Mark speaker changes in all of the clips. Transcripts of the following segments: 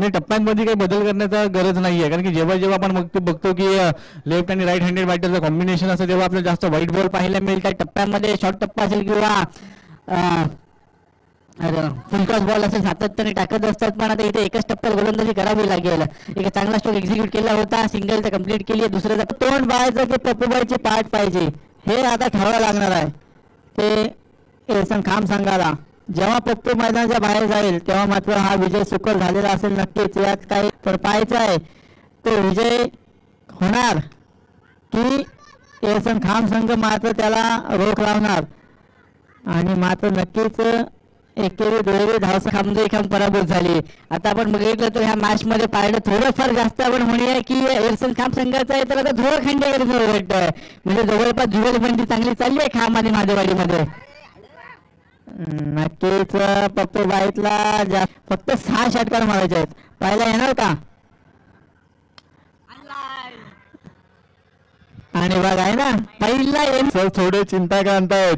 Speaker 1: टप्प्यांमध्ये काही बदल करण्याचा गरज नाहीये, कारण की जेव्हा जेव्हा आपण बघतो की लेफ्ट आणि राईट हँडेड बॅटरचं कॉम्बिनेशन असं, तेव्हा आपल्याला जास्त व्हाईट बॉल पाहायला मिळतात टप्प्यामध्ये. शॉर्ट टप्पा असेल किंवा फुलटॉस बॉल असेल सातत्याने टाकत असतात, पण आता इथे एकच टप्प्यात गोलंदाजी करावी लागेल. एक चांगला स्ट्रोक एक्झिक्यूट केला होता, सिंगल कंप्लीट केली. दुसऱ्याचा तोंड बाळायचं की पप्पूबाईचे पाठ पाहिजे हे आता ठरवावं लागणार आहे. ते एसन खाम सांगायला जेव्हा पप्पू मैदानाच्या बाहेर जाईल तेव्हा मात्र हा विजय सुकर झालेला असेल नक्कीच. यात काही तर पाहायचं आहे तो विजय होणार की एसन खाम संघ मात्र त्याला रोख लावणार. आणि मात्र नक्कीच एकेरी दुहेरी धावसा खामदे खाम पराभूत झाली. आता आपण बघितलं तर ह्या मॅच मध्ये पाहिलं थोडंफार जास्त आपण म्हणूया की एरसन खाम संघाचा आहे तर आता धुळ खंडेकर भेटतोय, म्हणजे जवळपास जुगलबंदी चांगली चालली आहे खाम आणि मादेवाडीमध्ये. नक्कीच पप्पू बाईतला फक्त 6 षटकार मारायचे आहेत. पाहायला येणार का? आणि बघ आहे ना पहिला
Speaker 2: सर थोडे चिंता करतायत.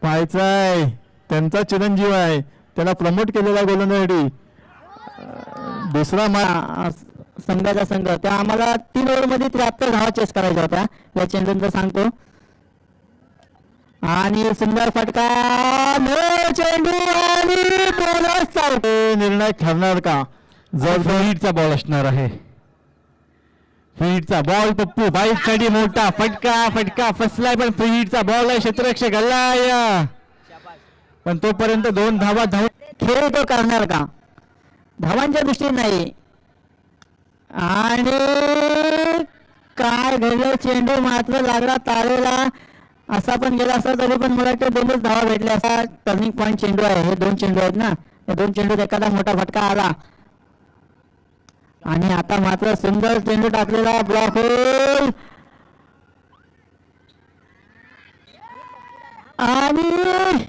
Speaker 2: पाहायचाय त्यांचा चिरंजीव आहे, त्याला प्रमोट केलेला गोलंदाजी दुसरा
Speaker 1: संघाचा संघ त्या आम्हाला 3 ओव्हरमध्ये 73 धावा चेस करायच्या होत्या या चेंडूंचा सांगतो. आणि सुंदर फटका चेंडू आणि बोनसचा
Speaker 2: निर्णय ठरणार का?
Speaker 1: जर फील्डचा बॉल असणार आहे, फील्डचा बॉल पप्पू बाईकसाठी मोठा फटका फसलाय, पण फील्डचा बॉल आहे, क्षेत्ररक्षक हल्लाय, पण तोपर्यंत 2 धावा खेळ तो करणार का? धावांच्या दृष्टीने नाही. आणि काय घडलं, चेंडू मात्र लागला तारेला, असा पण गेला असता तरी पण मला वाटतं 2च धावा भेटल्या. असा टर्निंग पॉईंट चेंडू आहे, हे 2 चेंडू आहेत ना, या 2 चेंडूत एखादा मोठा फटका आला. आणि आता मात्र सुंदर चेंडू टाकलेला ब्लॉक होल आणि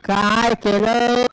Speaker 1: काय केलं